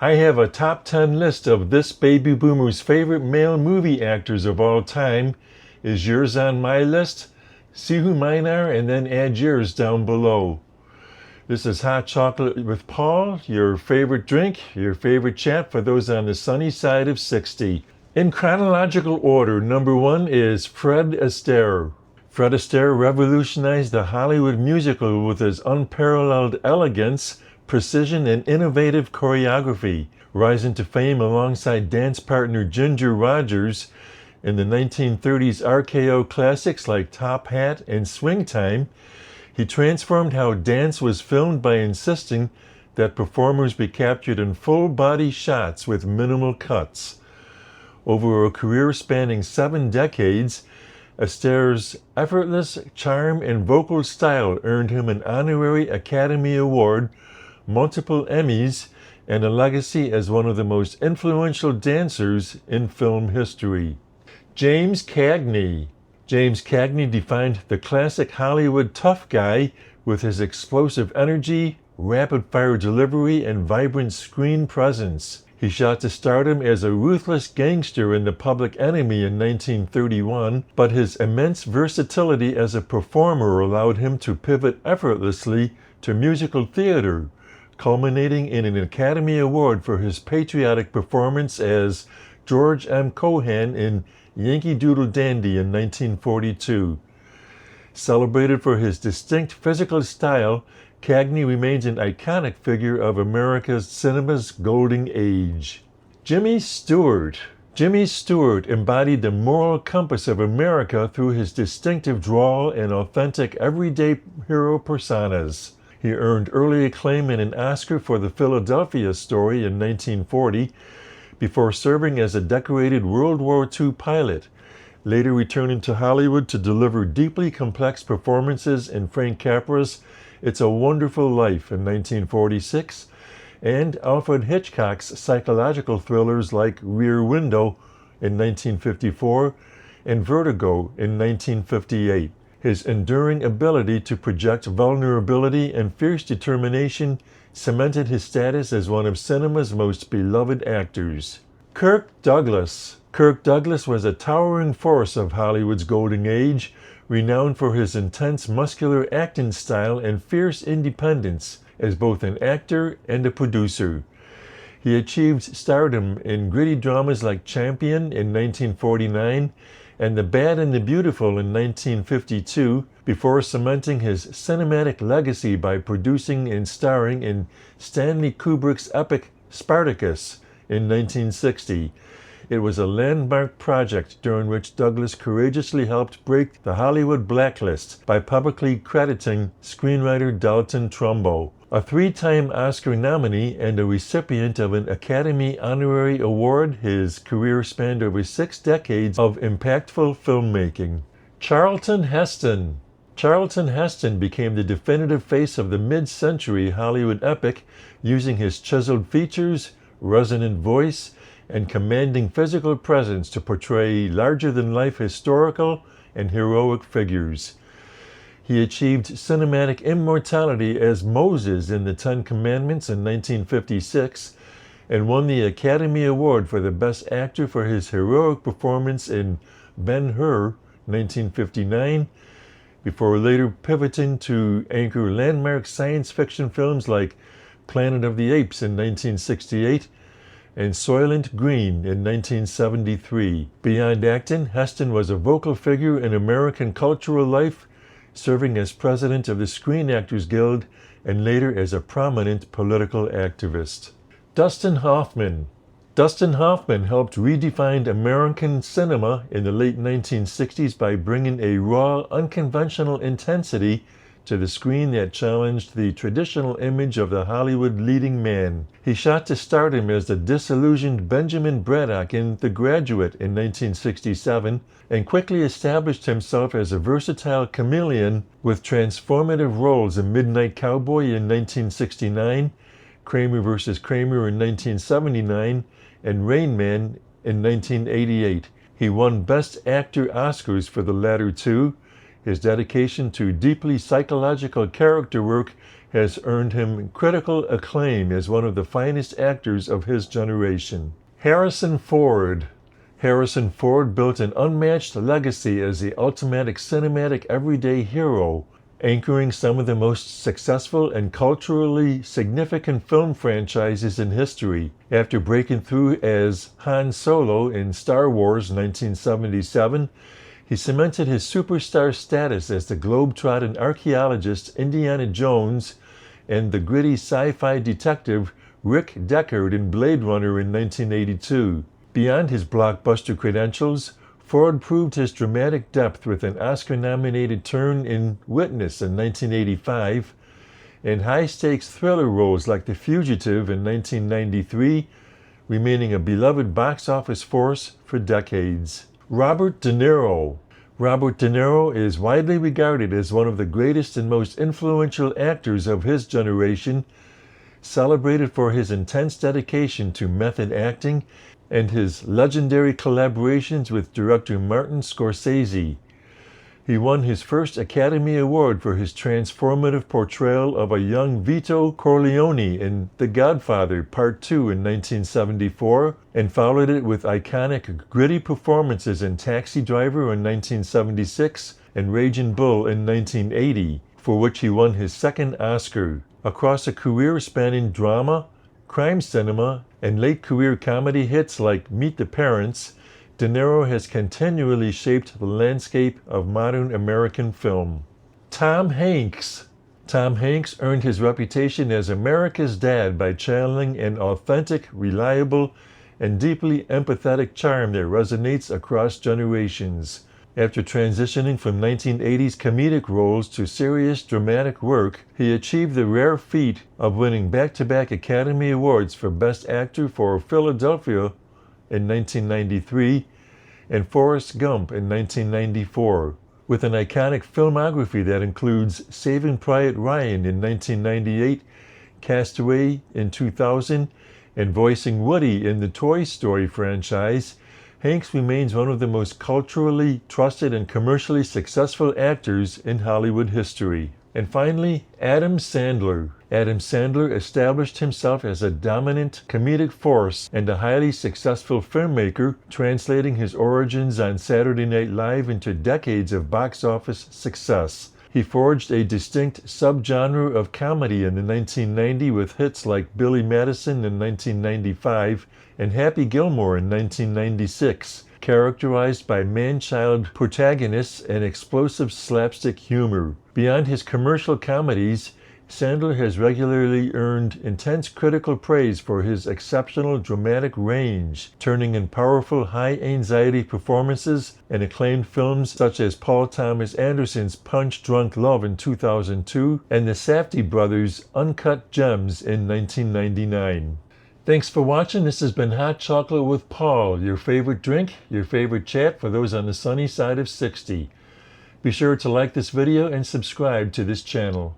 I have a top 10 list of this baby boomer's favorite male movie actors of all time. Is yours on my list? See who mine are and then add yours down below. This is Hot Chocolate with Paul, your favorite drink, your favorite chat for those on the sunny side of 60. In chronological order, number 1 is Fred Astaire. Fred Astaire revolutionized the Hollywood musical with his unparalleled elegance, precision, and innovative choreography, rising to fame alongside dance partner Ginger Rogers in the 1930s RKO classics like Top Hat and Swing Time. He transformed how dance was filmed by insisting that performers be captured in full-body shots with minimal cuts. Over a career spanning 7 decades, Astaire's effortless charm and vocal style earned him an honorary Academy Award, multiple Emmys, and a legacy as one of the most influential dancers in film history. James Cagney. James Cagney defined the classic Hollywood tough guy with his explosive energy, rapid-fire delivery, and vibrant screen presence. He shot to stardom as a ruthless gangster in The Public Enemy in 1931, but his immense versatility as a performer allowed him to pivot effortlessly to musical theater, culminating in an Academy Award for his patriotic performance as George M. Cohan in Yankee Doodle Dandy in 1942. Celebrated for his distinct physical style, Cagney remains an iconic figure of America's cinema's golden age. Jimmy Stewart. Jimmy Stewart embodied the moral compass of America through his distinctive drawl and authentic everyday hero personas. He earned early acclaim and an Oscar for The Philadelphia Story in 1940, before serving as a decorated World War II pilot, later returning to Hollywood to deliver deeply complex performances in Frank Capra's It's a Wonderful Life in 1946, and Alfred Hitchcock's psychological thrillers like Rear Window in 1954 and Vertigo in 1958. His enduring ability to project vulnerability and fierce determination cemented his status as one of cinema's most beloved actors. Kirk Douglas. Kirk Douglas was a towering force of Hollywood's golden age, renowned for his intense muscular acting style and fierce independence as both an actor and a producer. He achieved stardom in gritty dramas like Champion in 1949 and The Bad and the Beautiful in 1952, before cementing his cinematic legacy by producing and starring in Stanley Kubrick's epic Spartacus in 1960. It was a landmark project during which Douglas courageously helped break the Hollywood blacklist by publicly crediting screenwriter Dalton Trumbo, a 3-time Oscar nominee and a recipient of an Academy Honorary Award. His career spanned over 6 decades of impactful filmmaking. Charlton Heston. Charlton Heston became the definitive face of the mid-century Hollywood epic, using his chiseled features, resonant voice, and commanding physical presence to portray larger-than-life historical and heroic figures. He achieved cinematic immortality as Moses in The Ten Commandments in 1956 and won the Academy Award for the Best Actor for his heroic performance in Ben-Hur 1959, before later pivoting to anchor landmark science fiction films like Planet of the Apes in 1968 and Soylent Green in 1973. Beyond acting, Heston was a vocal figure in American cultural life, serving as president of the Screen Actors Guild and later as a prominent political activist. Dustin Hoffman. Dustin Hoffman helped redefine American cinema in the late 1960s by bringing a raw, unconventional intensity to the screen that challenged the traditional image of the Hollywood leading man. He shot to stardom as the disillusioned Benjamin Braddock in The Graduate in 1967 and quickly established himself as a versatile chameleon with transformative roles in Midnight Cowboy in 1969, Kramer vs. Kramer in 1979, and Rain Man in 1988. He won Best Actor Oscars for the latter two. His dedication to deeply psychological character work has earned him critical acclaim as one of the finest actors of his generation. Harrison Ford. Harrison Ford built an unmatched legacy as the ultimate cinematic everyday hero, anchoring some of the most successful and culturally significant film franchises in history. After breaking through as Han Solo in Star Wars 1977, he cemented his superstar status as the globe-trotting archaeologist Indiana Jones and the gritty sci-fi detective Rick Deckard in Blade Runner in 1982. Beyond his blockbuster credentials, Ford proved his dramatic depth with an Oscar-nominated turn in Witness in 1985 and high-stakes thriller roles like The Fugitive in 1993, remaining a beloved box office force for decades. Robert De Niro. Robert De Niro is widely regarded as one of the greatest and most influential actors of his generation, celebrated for his intense dedication to method acting and his legendary collaborations with director Martin Scorsese. He won his first Academy Award for his transformative portrayal of a young Vito Corleone in The Godfather Part 2 in 1974, and followed it with iconic gritty performances in Taxi Driver in 1976 and Raging Bull in 1980, for which he won his second Oscar. Across a career spanning drama, crime cinema, and late career comedy hits like Meet the Parents, De Niro has continually shaped the landscape of modern American film. Tom Hanks. Tom Hanks earned his reputation as America's dad by channeling an authentic, reliable, and deeply empathetic charm that resonates across generations. After transitioning from 1980s comedic roles to serious dramatic work, he achieved the rare feat of winning back-to-back Academy Awards for Best Actor for Philadelphia in 1993 and Forrest Gump in 1994. With an iconic filmography that includes Saving Private Ryan in 1998, Castaway in 2000, and voicing Woody in the Toy Story franchise, Hanks remains one of the most culturally trusted and commercially successful actors in Hollywood history. And finally, Adam Sandler. Adam Sandler established himself as a dominant comedic force and a highly successful filmmaker, translating his origins on Saturday Night Live into decades of box office success. He forged a distinct subgenre of comedy in the 1990s with hits like Billy Madison in 1995 and Happy Gilmore in 1996, characterized by man-child protagonists and explosive slapstick humor. Beyond his commercial comedies, Sandler has regularly earned intense critical praise for his exceptional dramatic range, turning in powerful high-anxiety performances in acclaimed films such as Paul Thomas Anderson's Punch Drunk Love in 2002 and the Safdie brothers' Uncut Gems in 1999. Thanks for watching. This has been Hot Chocolate with Paul, your favorite drink, your favorite chat for those on the sunny side of 60. Be sure to like this video and subscribe to this channel.